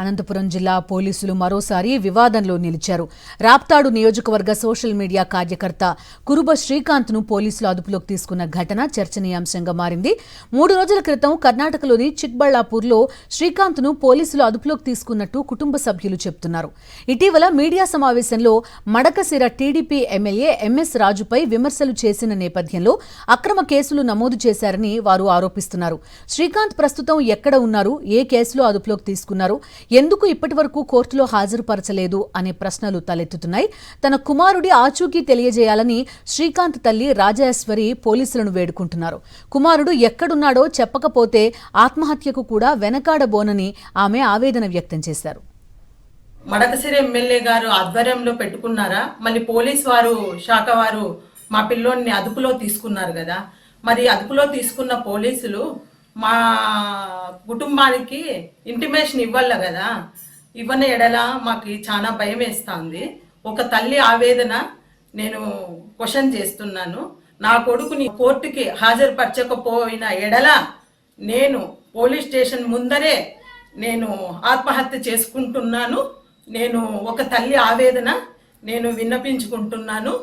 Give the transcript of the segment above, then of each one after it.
అనంతపురం జిల్లా పోలీసులు మరోసారి వివాదంలో నిలిచారు. రాప్తాడు నియోజకవర్గ సోషల్ మీడియా కార్యకర్త కురుబ శ్రీకాంత్ను పోలీసులు అదుపులోకి తీసుకున్న ఘటన చర్చనీయాంశంగా మారింది. 3 రోజుల క్రితం కర్ణాటకలోని చిక్బళ్లాపూర్లో శ్రీకాంత్ను పోలీసులు అదుపులోకి తీసుకున్నట్టు కుటుంబ సభ్యులు చెబుతున్నారు. ఇటీవల మీడియా సమావేశంలో మడకశిర టీడీపీ ఎమ్మెల్యే ఎంఎస్ రాజుపై విమర్శలు చేసిన నేపథ్యంలో అక్రమ కేసులు నమోదు చేశారని వారు ఆరోపిస్తున్నారు. శ్రీకాంత్ ప్రస్తుతం ఎక్కడ ఉన్నారు, ఏ కేసులో అదుపులోకి తీసుకున్నారు, ఎందుకు ఇప్పటివరకు కోర్టులో హాజరుపరచలేదు అనే ప్రశ్నలు తలెత్తుతున్నాయి. తన కుమారుడి ఆచూకీ తెలియజేయాలని శ్రీకాంత్ తల్లి రాజేశ్వరి పోలీసులను వేడుకుంటున్నారు. కుమారుడు ఎక్కడున్నాడో చెప్పకపోతే ఆత్మహత్యకు కూడా వెనకాడబోనని ఆమె ఆవేదన వ్యక్తం చేశారు. మడకసిరి ఎమ్మెల్యే గారు ఆధ్వర్యంలో పెట్టుకున్నారా, మళ్ళీ పోలీస్ వారు శాఖ వారు మా పిల్లోని అదుపులో తీసుకున్నారు కదా. మరి అదుపులో తీసుకున్న పోలీసులు మా కుటుంబానికి ఇంటిమేషన్ ఇవ్వాలి కదా. ఇవ్వని ఎడల మాకు చాలా భయం వేస్తుంది. ఒక తల్లి ఆవేదన నేను క్వశ్చన్ చేస్తున్నాను. నా కొడుకుని కోర్టుకి హాజరుపరచకపోయిన ఎడల నేను పోలీస్ స్టేషన్ ముందరే నేను ఆత్మహత్య చేసుకుంటున్నాను. నేను ఒక తల్లి ఆవేదన నేను విన్నపించుకుంటున్నాను.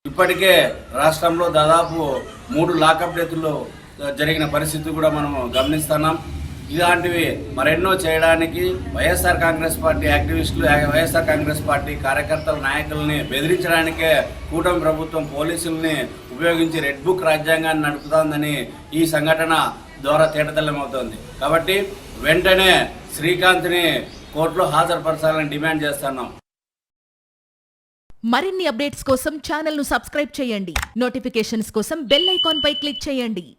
ఇప్పటికే రాష్ట్రంలో దాదాపు 3 లాకప్ డెత్లు జరిగిన పరిస్థితి కూడా మనం గమనిస్తున్నాం. ఇలాంటివి మరెన్నో చేయడానికి వైఎస్ఆర్ కాంగ్రెస్ పార్టీ యాక్టివిస్టులు, వైఎస్ఆర్ కాంగ్రెస్ పార్టీ కార్యకర్తల నాయకుల్ని బెదిరించడానికే కూటమి ప్రభుత్వం పోలీసుల్ని ఉపయోగించి రెడ్ బుక్ రాజ్యాంగాన్ని నడుపుతోందని ఈ సంఘటన ద్వారా తేటతెల్లమవుతోంది. కాబట్టి వెంటనే శ్రీకాంత్ని కోర్టులో హాజరుపరచాలని డిమాండ్ చేస్తున్నాం. మరిన్ని అప్డేట్స్ కోసం ఛానల్ను సబ్స్క్రైబ్ చేయండి. నోటిఫికేషన్స్ కోసం బెల్ ఐకాన్ పై క్లిక్ చేయండి.